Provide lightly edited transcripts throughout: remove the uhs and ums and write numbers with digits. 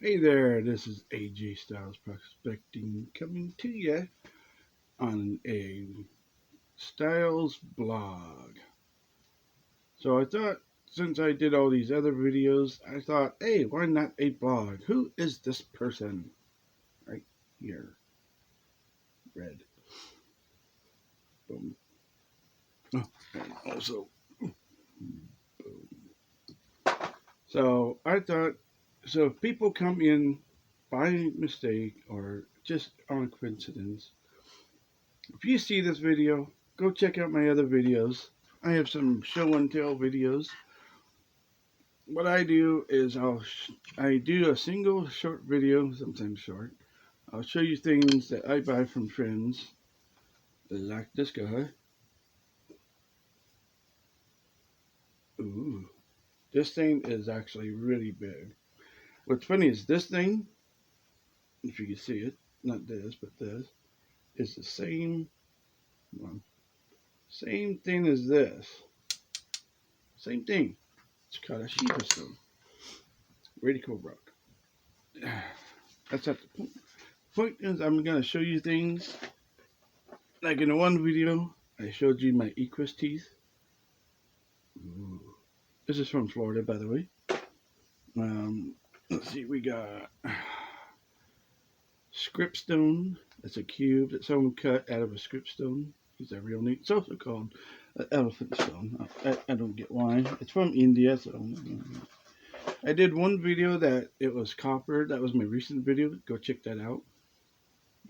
Hey there, this is AJ Styles Prospecting coming to you on a Styles blog. So I thought, since I did all these other videos, I thought, hey, why not a blog? Who is this person? Right here. Red. Boom. Oh, and also, boom. So I thought, so if people come in by mistake or just on coincidence, if you see this video, go check out my other videos. I have some show and tell videos. What I do is I do a single short video, sometimes short. I'll show you things that I buy from friends, like this guy. Ooh, this thing is actually really big. What's funny is this thing, if you can see it, not this, but this, is the same one, same thing as this. Same thing. It's called a Shiba stone. Really cool rock. That's not the point. Point is, I'm gonna show you things. Like in the one video, I showed you my Equus teeth. Ooh. This is from Florida, by the way. Let's see, we got scriptstone. That's a cube that someone cut out of a scriptstone. Is that real neat? It's also called elephant stone. I don't get why. It's from India, so I did one video that it was copper. That was my recent video. Go check that out.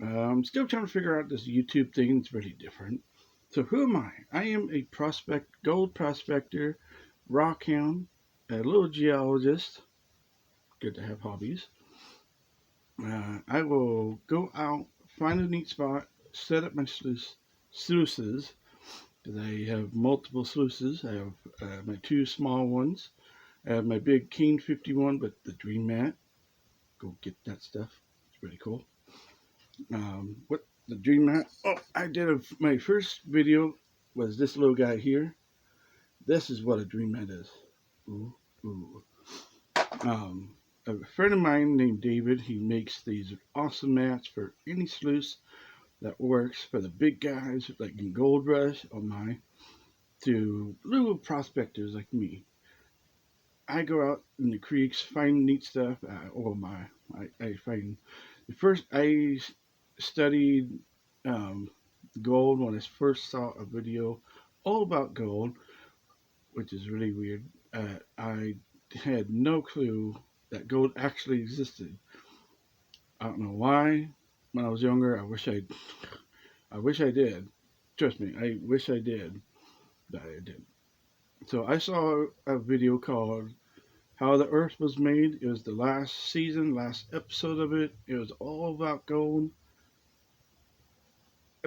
I'm still trying to figure out this YouTube thing. It's really different. So who am I? I am a gold prospector, rock hound, a little geologist. Good to have hobbies. I will go out, find a neat spot, set up my sluices, because I have multiple sluices. I have my two small ones. I have my big King 51, but the Dream Mat. Go get that stuff. It's really cool. What the Dream Mat? Oh, my first video was this little guy here. This is what a Dream Mat is. Ooh, ooh. A friend of mine named David, he makes these awesome mats for any sluice that works for the big guys like in Gold Rush or my to little prospectors like me. I go out in the creeks, find neat stuff. I find the first I studied gold when I first saw a video all about gold, which is really weird. I had no clue that gold actually existed. I don't know why. When I was younger, I wish I did. Trust me, I wish I did, but I didn't. So I saw a video called "How the Earth Was Made." It was the last season, last episode of it. It was all about gold.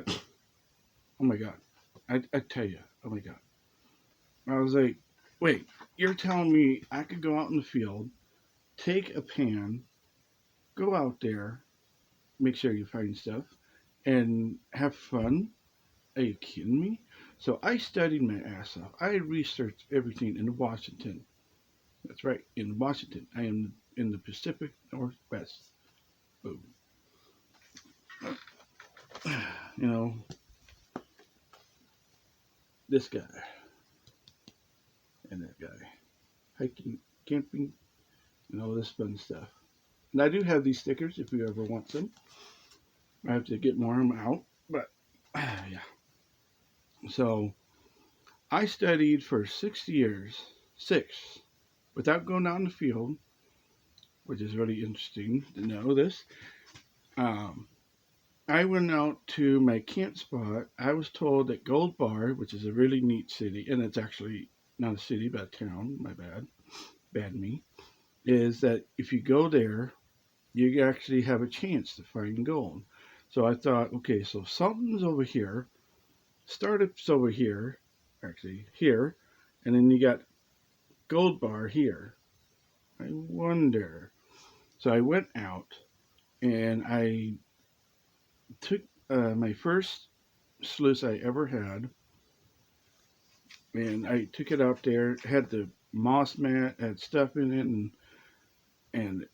Oh my god! I tell you, oh my god! I was like, wait, you're telling me I could go out in the field, take a pan, go out there, make sure you find stuff, and have fun? Are you kidding me? So I studied my ass off. I researched everything in Washington. That's right, in Washington. I am in the Pacific Northwest. Boom. You know, this guy and that guy. Hiking, camping, and all this fun stuff. And I do have these stickers if you ever want some. I have to get more of them out. But, yeah. So, I studied for 6 years, without going out in the field, which is really interesting to know this. Um, I went out to my camp spot. I was told that Gold Bar, which is a really neat city, and it's actually not a city but a town, my bad me, is that if you go there, you actually have a chance to find gold. So I thought, okay, so something's over here, startup's over here, actually here, and then you got Gold Bar here. I wonder. So I went out and I took my first sluice I ever had, and I took it out there. Had the moss mat, had stuff in it, and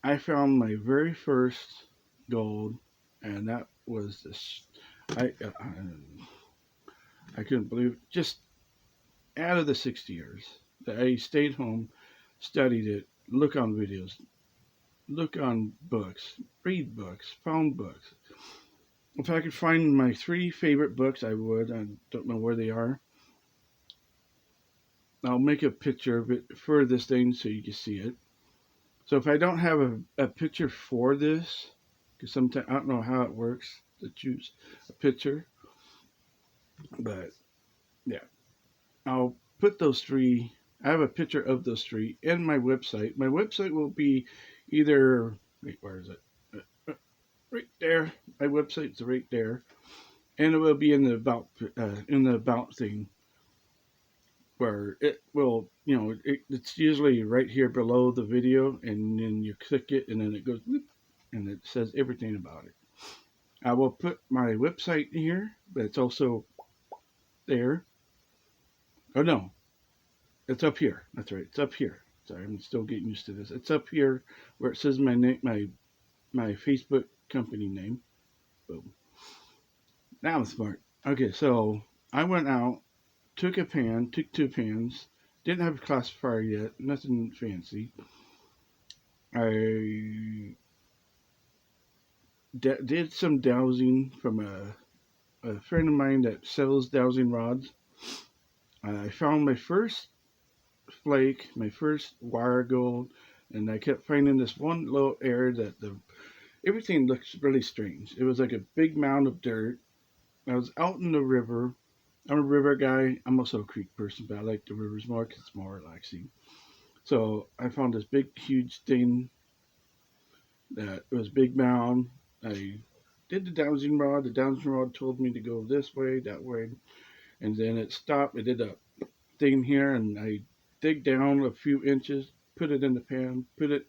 I found my very first gold, and that was this. I I couldn't believe it. Just out of the 6 years that I stayed home, studied it, look on videos, look on books, read books, found books. If I could find my three favorite books, I would. I don't know where they are. I'll make a picture of it for this thing so you can see it. So if I don't have a picture for this, because sometimes I don't know how it works to choose a picture, but yeah, I'll put those three. I have a picture of those three in my website. My website will be either, wait, where is it? Right there. My website's right there, and it will be in the about thing where it will, it's usually right here below the video, and then you click it, and then it goes, whoop, and it says everything about it. I will put my website here, but it's also there. Oh no, it's up here. That's right, it's up here. Sorry, I'm still getting used to this. It's up here where it says my name, my Facebook company name. Boom. Now I'm smart. Okay, so I went out, took two pans, didn't have a classifier yet, nothing fancy. I did some dowsing from a friend of mine that sells dowsing rods. I found my first flake, my first wire gold, and I kept finding this one little area that the everything looks really strange. It was like a big mound of dirt. I was out in the river. I'm a river guy. I'm also a creek person, but I like the rivers more because it's more relaxing. So I found this big, huge thing that was big mound. I did the dowsing rod. The dowsing rod told me to go this way, that way, and then it stopped. It did a thing here, and I dig down a few inches, put it in the pan, put it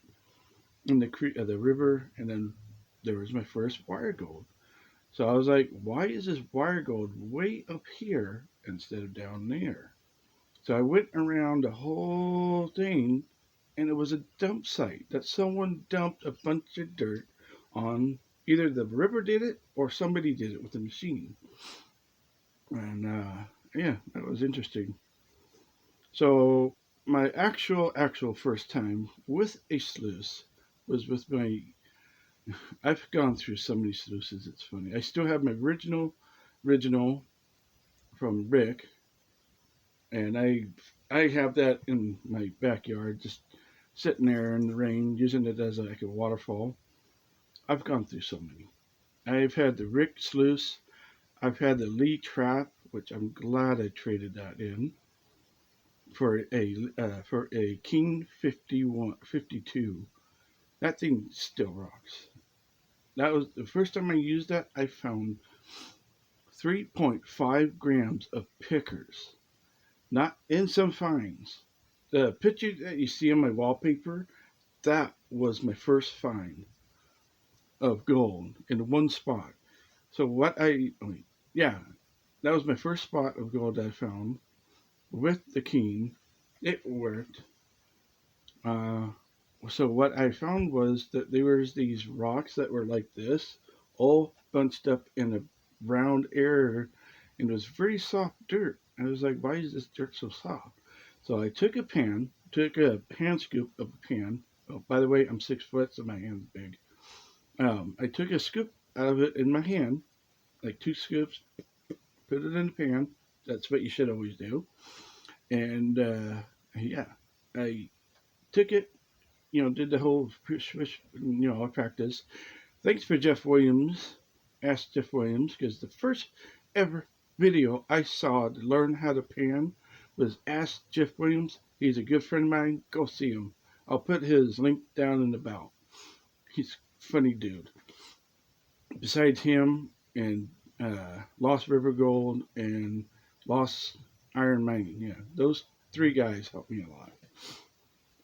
in the river, and then there was my first wire gold. So I was like, why is this wire gold way up here instead of down there? So I went around the whole thing, and it was a dump site that someone dumped a bunch of dirt on. Either the river did it or somebody did it with a machine. And yeah, that was interesting. So my actual first time with a sluice was with my. I've gone through so many sluices. It's funny. I still have my original from Rick, and I have that in my backyard, just sitting there in the rain, using it as like a waterfall. I've gone through so many. I've had the Rick sluice. I've had the Lee trap, which I'm glad I traded that in for a King 52. That thing still rocks. That was the first time I used that. I found 3.5 grams of pickers, not in some finds. The picture that you see on my wallpaper, that was my first find of gold in one spot. So yeah, that was my first spot of gold I found with the king. It worked. Uh, so what I found was that there was these rocks that were like this, all bunched up in a round area, and it was very soft dirt. And I was like, why is this dirt so soft? So I took a hand scoop of a pan. Oh, by the way, I'm 6 foot, so my hand's big. I took a scoop out of it in my hand, like two scoops, put it in the pan. That's what you should always do. And yeah, I took it, did the whole practice. Thanks for Jeff Williams. Ask Jeff Williams, because the first ever video I saw to learn how to pan was Ask Jeff Williams. He's a good friend of mine. Go see him. I'll put his link down in the about. He's a funny dude. Besides him and Lost River Gold and Lost Iron Mining, yeah, those three guys helped me a lot.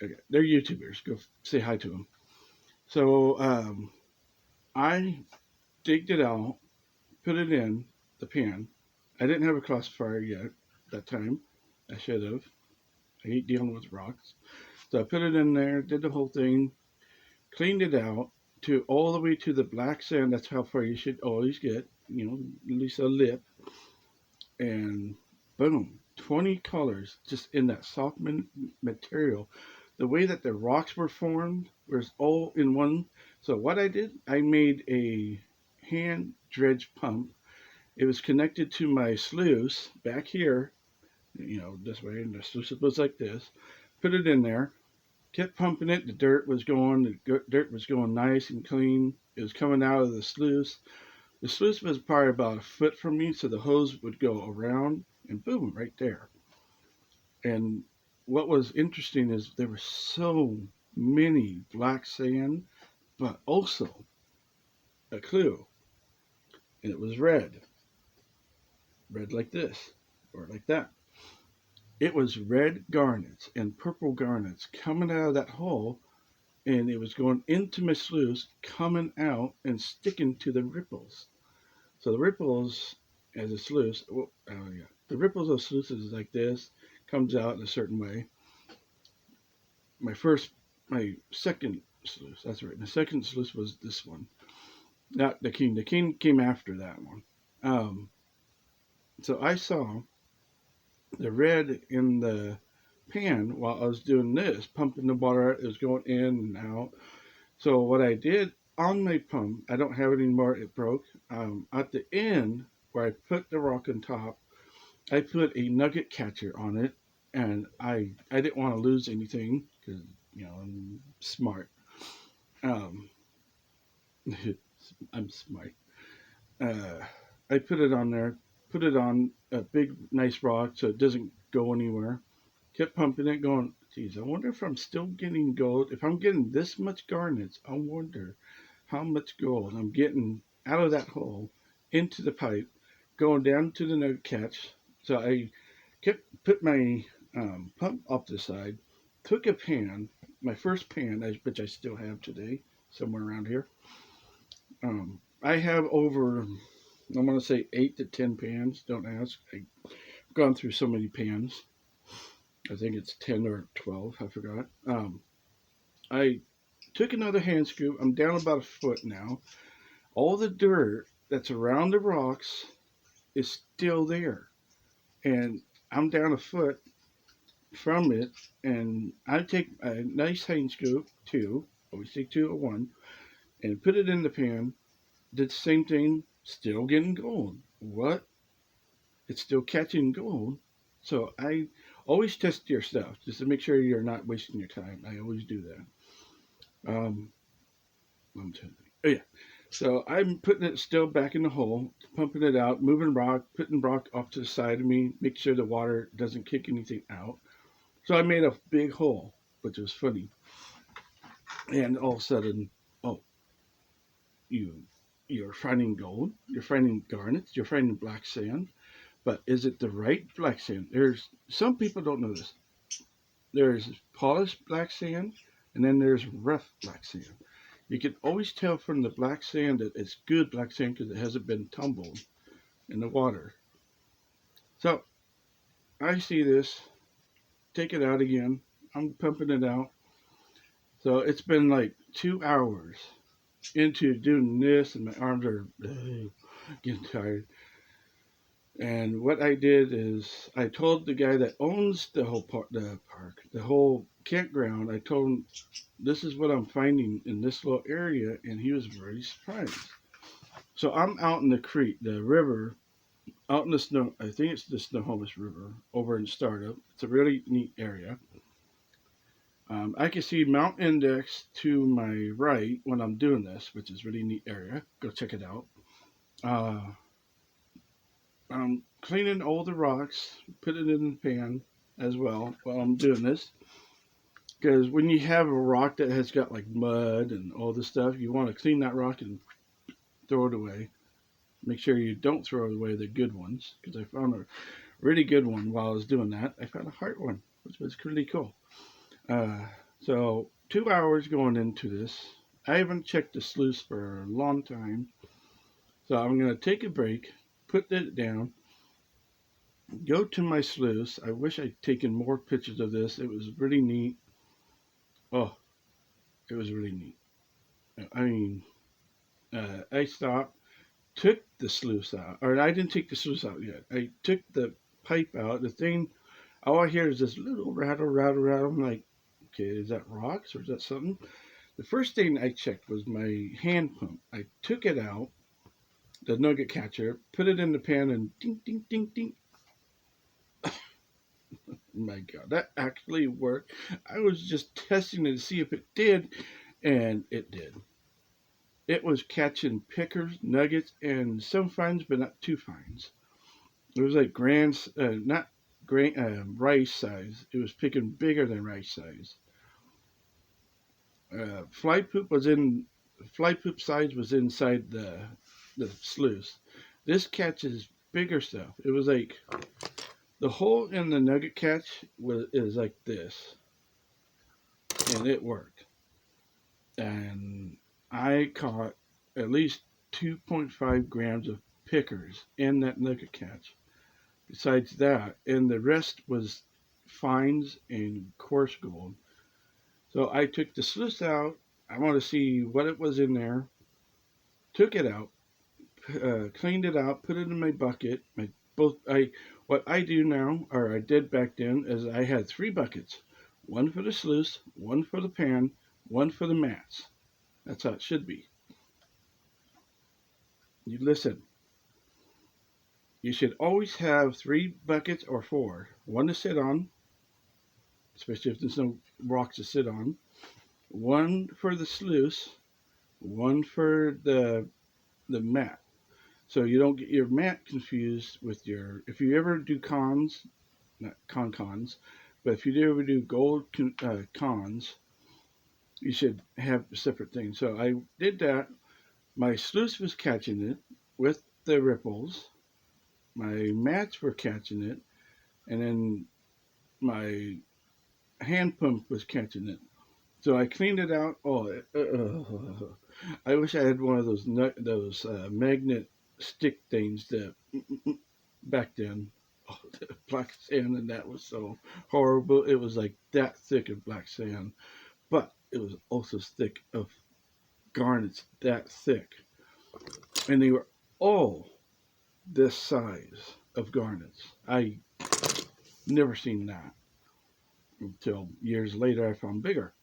Okay, they're YouTubers. Go say hi to them. So I digged it out, put it in the pan. I didn't have a classifier yet that time. I should have. I hate dealing with rocks. So I put it in there, did the whole thing. cleaned it out to all the way to the black sand. That's how far you should always get, at least a lip. And boom, 20 colors just in that soft material. The way that the rocks were formed was all in one. So what I did, I made a hand dredge pump. It was connected to my sluice back here, this way, and the sluice was like this. Put it in there, kept pumping it. The dirt was going nice and clean. It was coming out of the sluice. The sluice was probably about a foot from me, so the hose would go around and boom, right there. And what was interesting is there were so many black sand, but also a clue, and it was red like this or like that. It was red garnets and purple garnets coming out of that hole, and it was going into my sluice, coming out and sticking to the ripples. So the ripples as a sluice, the ripples of sluices is like this, comes out in a certain way. My second sluice, that's right. The second sluice was this one, not the king. The king came after that one. Um, so I saw the red in the pan while I was doing this, pumping the water. It was going in and out. So what I did on my pump, I don't have it anymore. It broke. At the end where I put the rock on top, I put a nugget catcher on it, and I didn't want to lose anything because I'm smart. Um, I'm smart. Uh, I put it on there, put it on a big nice rock so it doesn't go anywhere. Kept pumping it, going. Geez, I wonder if I'm still getting gold. If I'm getting this much garnets, I wonder how much gold I'm getting out of that hole into the pipe, going down to the nugget catch. So I kept put my pump off the side, took a pan, my first pan, which I still have today, somewhere around here. I have over, I want to say 8 to 10 pans. Don't ask. I've gone through so many pans. I think it's 10 or 12. I forgot. I took another hand scoop. I'm down about a foot now. All the dirt that's around the rocks is still there, and I'm down a foot from it. And I take a nice hand scoop, two, always take two or one, and put it in the pan. Did the same thing, still getting gold. What? It's still catching gold. So I always test your stuff just to make sure you're not wasting your time. I always do that. Oh yeah. So I'm putting it still back in the hole, pumping it out, moving rock, putting rock off to the side of me, make sure the water doesn't kick anything out. So I made a big hole, which was funny. And all of a sudden, oh, you you're finding gold, you're finding garnets, you're finding black sand. But is it the right black sand? There's some people don't know this. There's polished black sand, and then there's rough black sand. You can always tell from the black sand that it's good black sand because it hasn't been tumbled in the water. So I see this, take it out again. I'm pumping it out. So it's been like 2 hours into doing this, and my arms are getting tired. And what I did is I told the guy that owns the whole campground. I told him this is what I'm finding in this little area, and he was very surprised. So I'm out in the creek, the river, out in the snow. I think it's the Snohomish River over in Startup. It's a really neat area. I can see Mount Index to my right when I'm doing this, which is a really neat area. Go check it out. Uh, I'm cleaning all the rocks, put it in the pan as well while I'm doing this. Because when you have a rock that has got like mud and all this stuff, you want to clean that rock and throw it away. Make sure you don't throw away the good ones. Because I found a really good one while I was doing that. I found a heart one, which was pretty cool. Uh, so 2 hours going into this. I haven't checked the sluice for a long time. So I'm going to take a break, put it down, go to my sluice. I wish I'd taken more pictures of this. It was really neat. Oh, it was really neat. I mean, I stopped, took the sluice out, or I didn't take the sluice out yet. I took the pipe out. The thing, all I hear is this little rattle, rattle, rattle. I'm like, okay, is that rocks or is that something? The first thing I checked was my hand pump. I took it out, the nugget catcher, put it in the pan, and ding, ding, ding, ding. My God, that actually worked. I was just testing it to see if it did, and it did. It was catching pickers, nuggets, and some fines, but not too fines. It was like not grain, rice size. It was picking bigger than rice size. Fly poop was in Fly poop size was inside the sluice. This catches bigger stuff. It was like the hole in the nugget catch is like this, and it worked. And I caught at least 2.5 grams of pickers in that nugget catch. Besides that, and the rest was fines and coarse gold. So I took the sluice out. I want to see what it was in there. Took it out, cleaned it out, put it in my bucket. What I do now, or I did back then, is I had 3 buckets: one for the sluice, one for the pan, one for the mats. That's how it should be. You listen. You should always have 3 buckets or 4. One to sit on, especially if there's no rocks to sit on. One for the sluice, one for the mat. So you don't get your mat confused with your. If you ever do cons, not cons, but if you ever do gold cons, you should have separate things. So I did that. My sluice was catching it with the ripples. My mats were catching it, and then my hand pump was catching it. So I cleaned it out. I wish I had one of those magnet stick things that back then. Oh, the black sand, and that was so horrible. It was like that thick of black sand, but it was also thick of garnets, that thick, and they were all this size of garnets. I never seen that until years later. I found bigger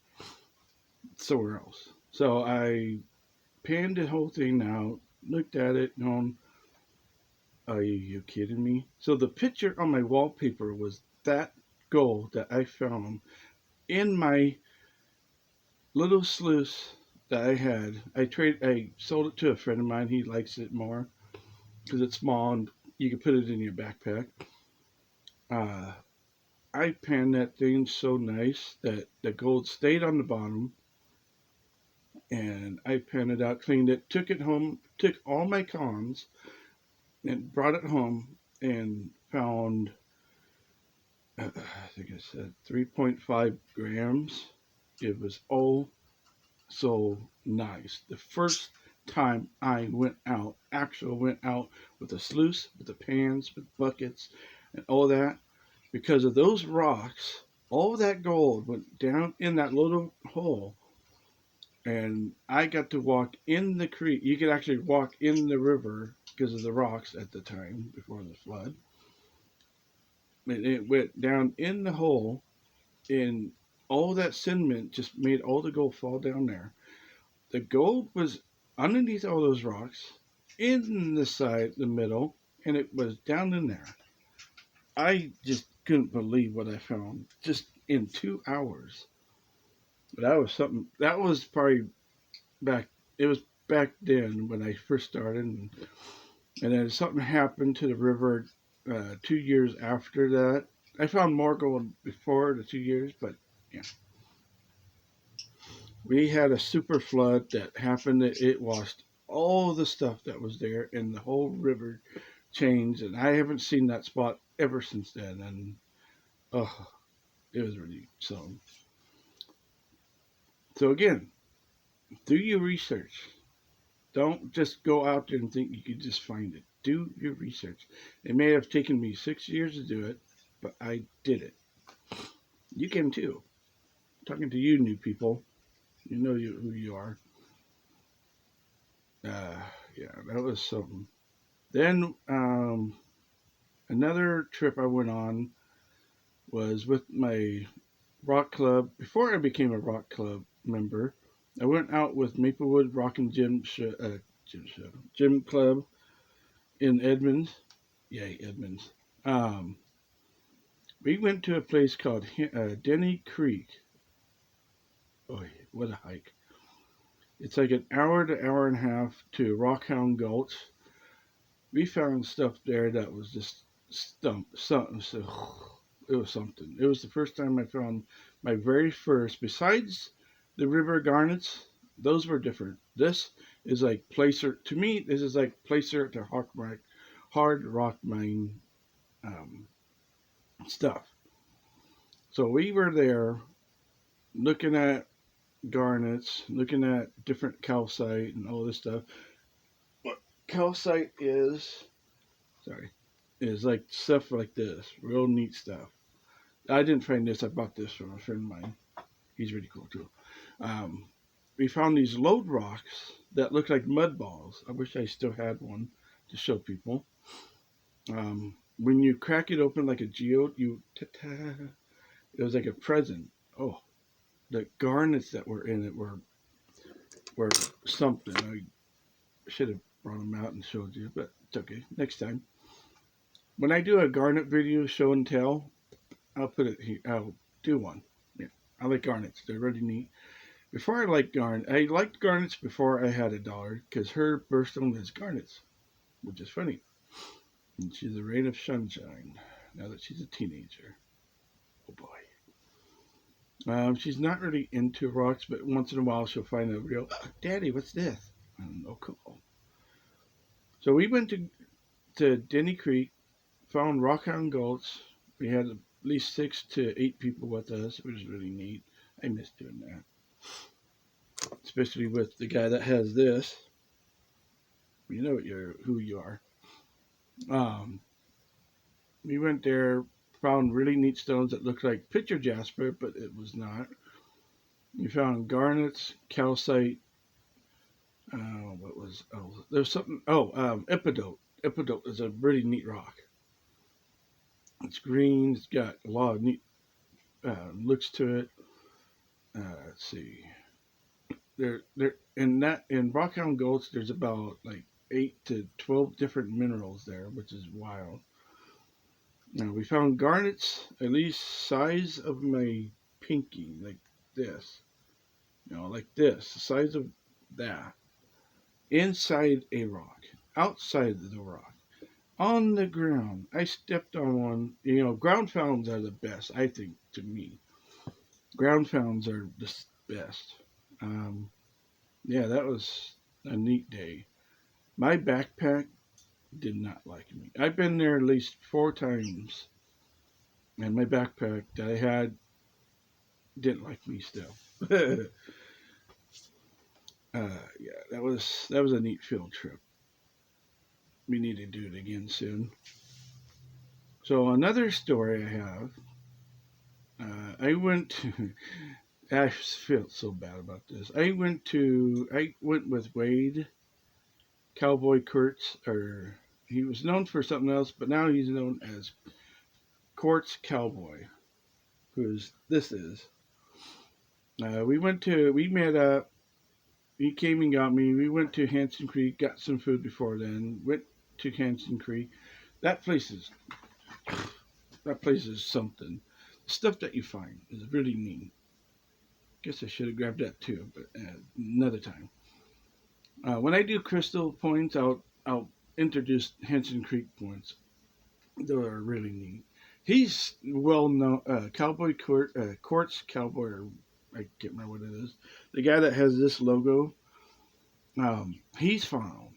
somewhere else. So I panned the whole thing out, looked at it, going, "Are you kidding me?" So the picture on my wallpaper was that gold that I found in my little sluice that I had. I sold it to a friend of mine. He likes it more because it's small and you can put it in your backpack. Uh, I panned that thing so nice that the gold stayed on the bottom, and I panned it out, cleaned it, took it home, took all my cons, and brought it home and found, I think I said 3.5 grams. It was oh so nice. The first time I went out with the sluice, with the pans, with buckets, and all that, because of those rocks, all that gold went down in that little hole, and I got to walk in the creek. You could actually walk in the river because of the rocks at the time before the flood. And it went down in the hole, and all that sediment just made all the gold fall down there. The gold was underneath all those rocks, in the side, the middle, and it was down in there. I just couldn't believe what I found just in 2 hours. But that was something. That was probably back. It was back then when I first started, and then something happened to the river 2 years after that. I found more gold before the 2 years, but yeah, we had a super flood that happened. It washed all the stuff that was there, and the whole river changed. And I haven't seen that spot ever since then. And oh, it was really so. So again, do your research. Don't just go out there and think you can just find it. Do your research. It may have taken me 6 years to do it, but I did it. You can too. I'm talking to you, new people. You know who you are. Yeah, that was something. Then another trip I went on was with my rock club. Before I became a rock club member, I went out with Maplewood Rock and Gym Club in Edmonds. Yay, Edmonds. Um, we went to a place called Denny Creek. Oh, what a hike! It's like an hour to hour and a half to Rockhound Gulch. We found stuff there that was just something. So it was something. It was the first time I found my very first. Besides the river garnets, those were different. This is like placer. To me, this is like placer to hard rock mine um, stuff. So we were there looking at garnets, looking at different calcite and all this stuff. What calcite is, sorry, is like stuff like this, real neat stuff. I didn't find this. I bought this from a friend of mine. He's really cool too. Um, we found these lode rocks that look like mud balls. I wish I still had one to show people. When you crack it open like a geode, it was like a present. Oh, the garnets that were in it were something. I should have brought them out and showed you, but it's okay. Next time, when I do a garnet video show and tell, I'll put it here. I'll do one. Yeah, I like garnets. They're really neat. Before I liked garnets before I had a dollar because her birthstone is garnets, which is funny. And she's a ray of sunshine now that she's a teenager. Oh boy. She's not really into rocks, but once in a while she'll find a real, "Oh, Daddy, what's this?" Oh, cool. So we went to Denny Creek, found Rockhound Gulch. We had at least 6 to 8 people with us. It was really neat. I miss doing that, especially with the guy that has this. You know who you are. Um, we went there, found really neat stones that looked like picture jasper, but it was not. We found garnets, calcite. What was? Oh, there's something. Oh, epidote. Epidote is a really neat rock. It's green. It's got a lot of neat looks to it. Let's see. There in Rockhound Gulch. There's about like 8 to 12 different minerals there, which is wild. Now we found garnets at least size of my pinky, like this. Like this, the size of that, inside a rock, outside of the rock, on the ground. I stepped on one. Ground founds are the best, I think, to me. Ground founds are the best. Um, yeah, that was a neat day. My backpack did not like me. I've been there at least 4 times, and my backpack that I had didn't like me still. Yeah, that was a neat field trip. We need to do it again soon. So another story I have. I went to. I feel so bad about this. I went with Wade, Cowboy Kurtz, or he was known for something else, but now he's known as Quartz Cowboy, who's this is. We met up. He came and got me. We went to Hanson Creek, got some food before then. Went to Hanson Creek. That place is that place is something. The stuff that you find is really neat. Guess I should have grabbed that too, but another time. When I do crystal points, I'll introduce Hanson Creek points. They are really neat. He's well known, Quartz Cowboy. I can't remember what it is. The guy that has this logo. He's found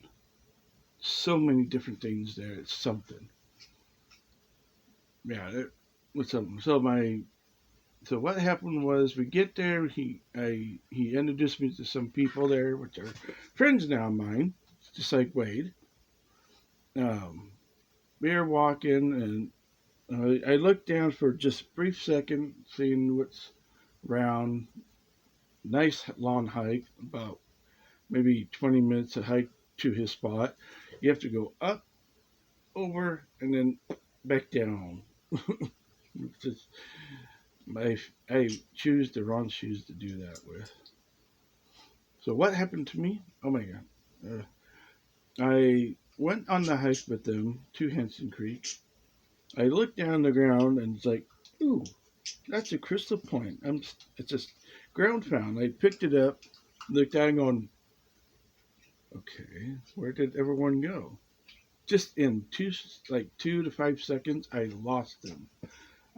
so many different things there. It's something. Yeah, what's something. So what happened was we get there. He introduced me to some people there, which are friends now of mine, just like Wade. Um, we were walking, and I looked down for just a brief second, seeing what's around. Nice long hike, about maybe 20 minutes to hike to his spot. You have to go up, over, and then back down. Just, I choose the wrong shoes to do that with. So what happened to me? Oh my god. I went on the hike with them to Henson Creek. I looked down the ground and it's like, ooh, that's a crystal point. It's a ground found. I picked it up, looked at it, and going, okay, where did everyone go? Just in 2 to 5 seconds, I lost them.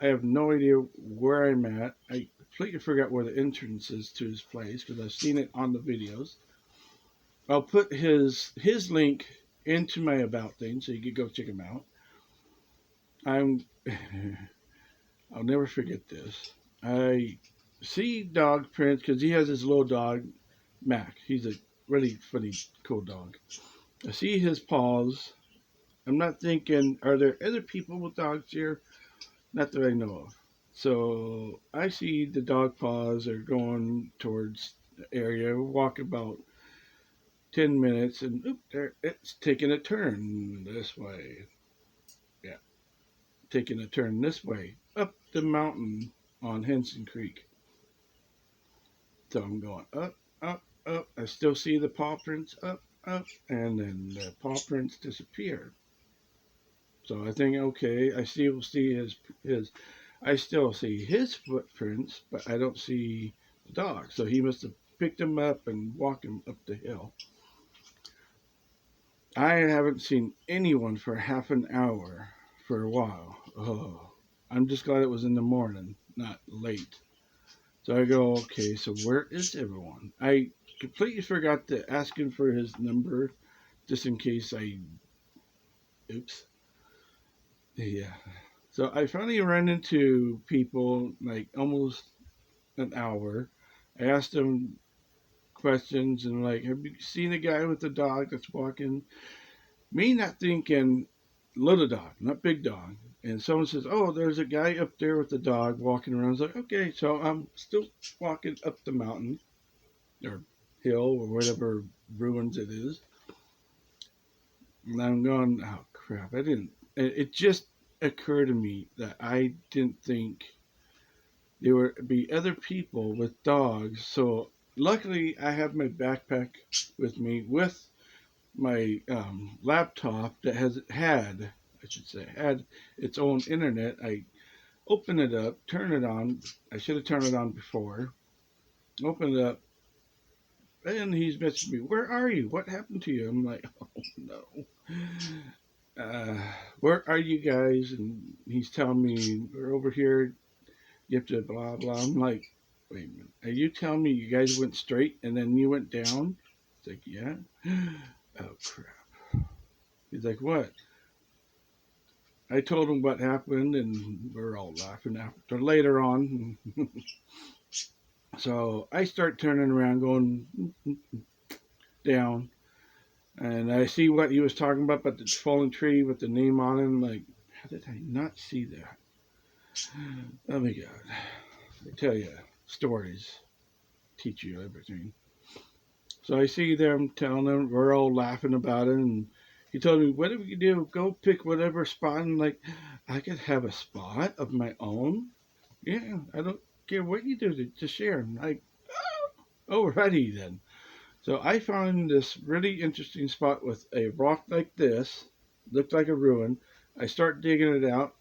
I have no idea where I'm at. I completely forgot where the entrance is to his place because I've seen it on the videos. I'll put his link into my about thing so you can go check him out. I'm I'll never forget this. I see dog prints because he has his little dog, Mac. He's a really funny, cool dog. I see his paws. I'm not thinking, are there other people with dogs here? Not that I know of. So I see the dog paws are going towards the area. Walk about 10 minutes, and there it's taking a turn this way. Yeah, taking a turn this way up the mountain on Henson Creek. So I'm going up, up, up. I still see the paw prints up, up, and then the paw prints disappear. So I think, okay, I still see I still see his footprints, but I don't see the dog. So he must have picked him up and walked him up the hill. I haven't seen anyone for half an hour for a while. Oh, I'm just glad it was in the morning, not late. So I go, okay, so where is everyone? I completely forgot to ask him for his number just in case oops. Yeah. So I finally ran into people like almost an hour. I asked them questions and like, have you seen a guy with a dog that's walking? Me not thinking little dog, not big dog. And someone says, oh, there's a guy up there with the dog walking around. I was like, okay, so I'm still walking up the mountain or hill or whatever ruins it is. And I'm going, oh crap, I didn't. It just occurred to me that I didn't think there would be other people with dogs. So luckily, I have my backpack with me with my laptop that had its own internet. I open it up, turn it on. I should have turned it on before. Open it up, and he's messaging me. Where are you? What happened to you? I'm like, oh no. Uh, where are you guys? And he's telling me we're over here. You have to blah blah. I'm like, wait a minute. Are you telling me you guys went straight and then you went down? It's like, yeah. Oh crap. He's like, what? I told him what happened, and we're all laughing after later on. So I start turning around, going down, and I see what he was talking about the fallen tree with the name on it. I'm like, how did I not see that? Oh my God. I tell you, stories teach you everything. So I see them telling them, we're all laughing about it, and he told me, what do we do? Go pick whatever spot. And like, I could have a spot of my own. Yeah, I don't care what you do to share. I'm like, oh, alrighty then. So I found this really interesting spot with a rock like this, looked like a ruin. I start digging it out,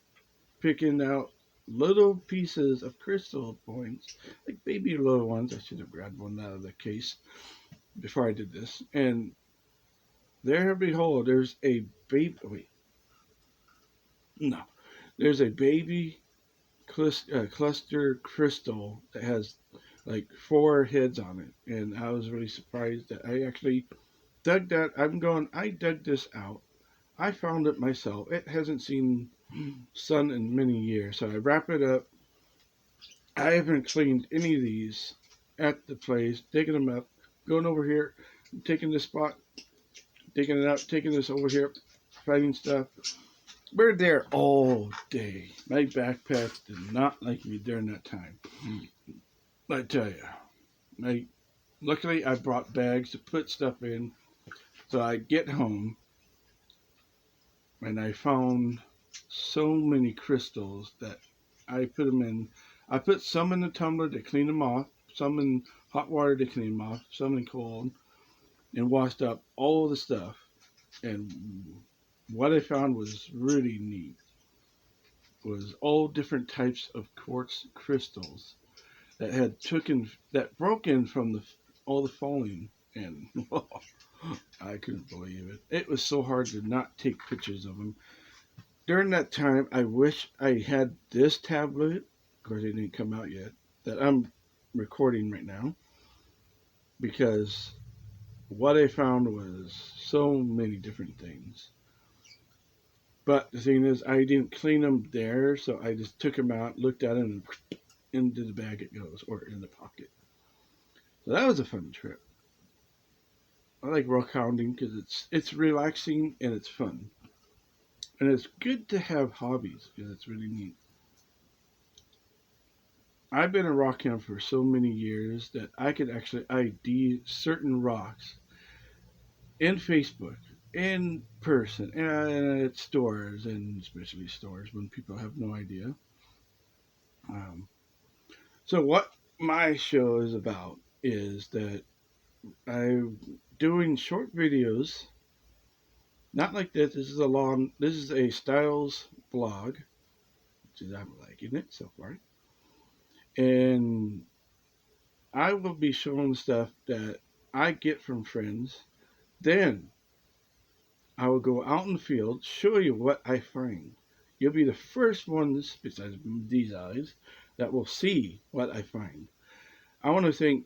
picking out little pieces of crystal points, like baby little ones. I should have grabbed one out of the case before I did this. And there, behold, there's a baby. Wait, no, there's a baby cluster crystal that has like 4 heads on it, and I was really surprised that I actually dug that. I dug this out. I found it myself. It hasn't seen sun in many years, so I wrap it up. I haven't cleaned any of these at the place, digging them up, going over here, taking this spot, digging it out, taking this over here, finding stuff. We're there all day. My backpack did not like me during that time. I tell you, Luckily, I brought bags to put stuff in. So I get home and I found so many crystals that I put them in. I put some in the tumbler to clean them off, some in hot water to clean them off, some in cold, and washed up all the stuff. And what I found was really neat. Was all different types of quartz crystals that had broken from all the falling, and I couldn't believe it. It was so hard to not take pictures of them. During that time, I wish I had this tablet. Of course, it didn't come out yet. That I'm recording right now, because what I found was so many different things. But the thing is, I didn't clean them there, so I just took them out, looked at them, and into the bag it goes, or in the pocket. So that was a fun trip. I like rock hounding because it's relaxing and it's fun, and it's good to have hobbies because it's really neat. I've been a rock hound for so many years that I could actually ID certain rocks in Facebook, in person, and at stores, and especially stores when people have no idea. Um, so what my show is about is that I'm doing short videos. Not like this. This is a long. This is a Styles vlog, which is I'm liking it so far. And I will be showing stuff that I get from friends. Then I will go out in the field, show you what I find. You'll be the first ones, besides these eyes, that will see what I find. I want to thank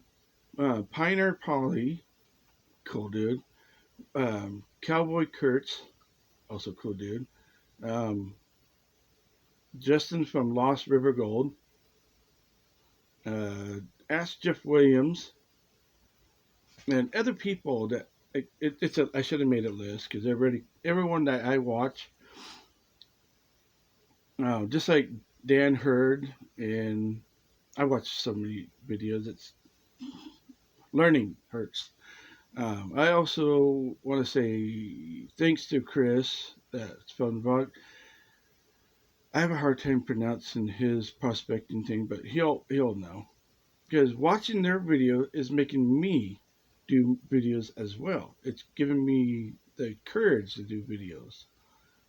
Pioneer Polly, cool dude. Cowboy Kurtz, also cool dude. Um, Justin from Lost River Gold. Uh, Ask Jeff Williams, and other people that I should have made a list because everyone that I watch, just like Dan Hurd, and I watch so many videos. It's learning hurts. I also want to say thanks to Chris. That's from Vlog. I have a hard time pronouncing his prospecting thing, but he'll know because watching their video is making me do videos as well. It's giving me the courage to do videos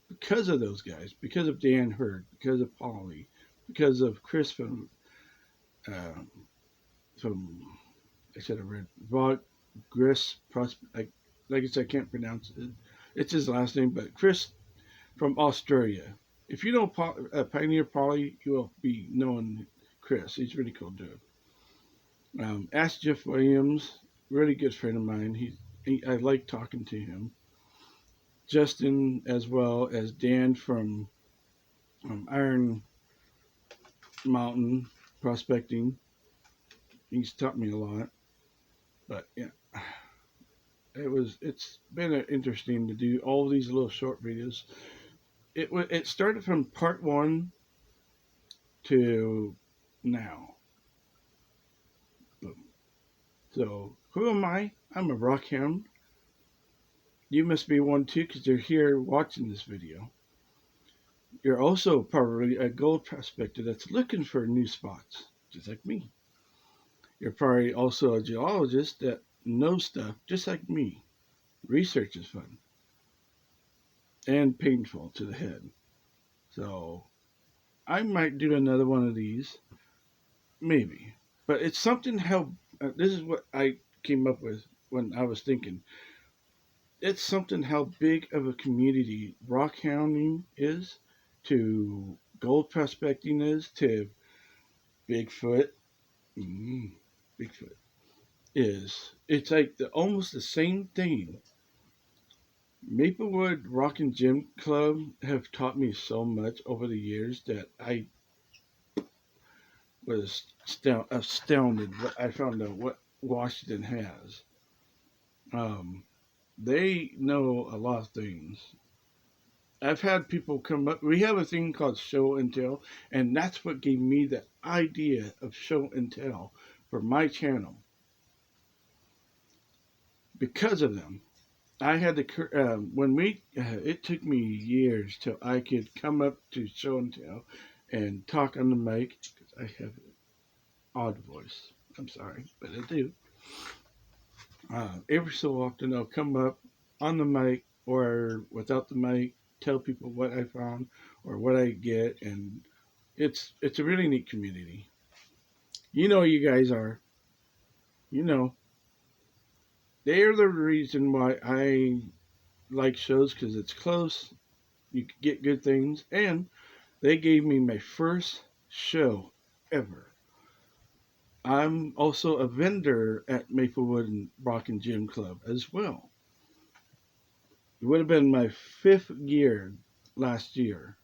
because of those guys, because of Dan Hurd, because of Polly, because of Chris um, from I said I read Vog Gris like I said, I can't pronounce it. It's his last name, but Chris from Australia. If you know Pioneer Polly, you will be knowing Chris. He's a really cool dude. Ask Jeff Williams, really good friend of mine. I like talking to him. Justin, as well as Dan from Iron Mountain Prospecting. He's taught me a lot. But yeah, it's been interesting to do all these little short videos. It started from part one to now. Boom. So who am I? I'm a rock hound. You must be one too, because you're here watching this video. You're also probably a gold prospector that's looking for new spots, just like me. You're probably also a geologist that knows stuff, just like me. Research is fun and painful to the head. So I might do another one of these, maybe. But it's something how this is what I came up with when I was thinking. It's something how big of a community rock hounding is, to gold prospecting is, to Bigfoot. Mm, Bigfoot is. It's like almost the same thing. Maplewood Rock and Gym Club have taught me so much over the years that I was astounded what I found out what Washington has. Um, they know a lot of things. I've had people come up. We have a thing called show and tell, and that's what gave me the idea of show and tell for my channel. because of them. I had to when we it took me years till I could come up to show and tell and talk on the mic because I have an odd voice. I'm sorry, but I do. Every so often I'll come up on the mic or without the mic, tell people what I found or what I get, and it's a really neat community. You know, you guys are. You know, they're the reason why I like shows because it's close. You can get good things, and they gave me my first show ever. I'm also a vendor at Maplewood and Brocken Gym Club as well. It would have been my 5th year last year.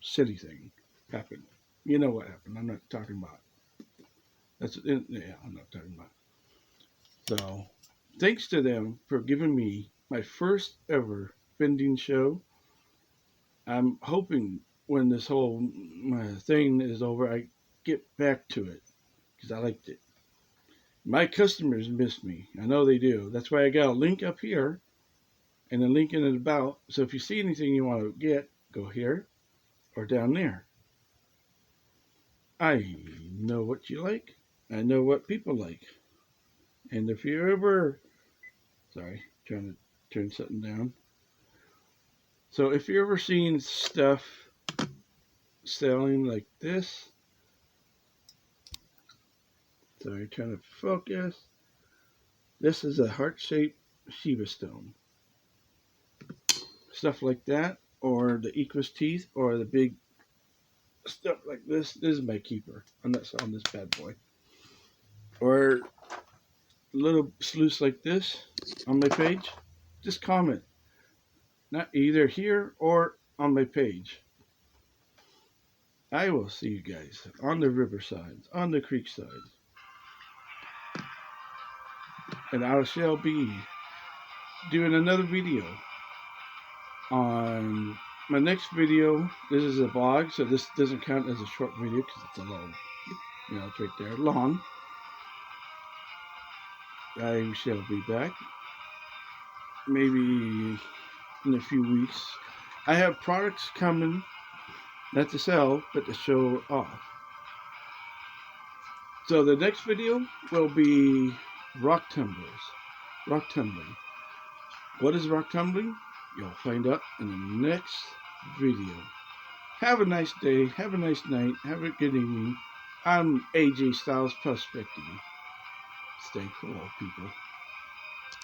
City thing happened. You know what happened. I'm not talking about. Yeah, I'm not talking about. So, thanks to them for giving me my first ever vending show. I'm hoping when this whole thing is over, I get back to it because I liked it. My customers miss me. I know they do. That's why I got a link up here and a link in it about. So if you see anything you want to get, go here or down there. I know what you like. I know what people like. And if you ever, sorry, trying to turn something down. So if you're ever seeing stuff selling like this, sorry, trying to focus. This is a heart-shaped Shiva stone. Stuff like that, or the Equus teeth, or the big stuff like this. This is my keeper. I'm not selling this bad boy. Or a little sluice like this on my page. Just comment. Not either here or on my page. I will see you guys on the riversides, on the creek sides. And I shall be doing another video on my next video. This is a vlog, so this doesn't count as a short video because it's a long, it's right there, long. I shall be back maybe in a few weeks. I have products coming, not to sell, but to show off. So the next video will be rock tumblers. Rock tumbling. What is rock tumbling? You'll find out in the next video. Have a nice day. Have a nice night. Have a good evening. I'm AJ Styles Prospecting. Stay cool, people.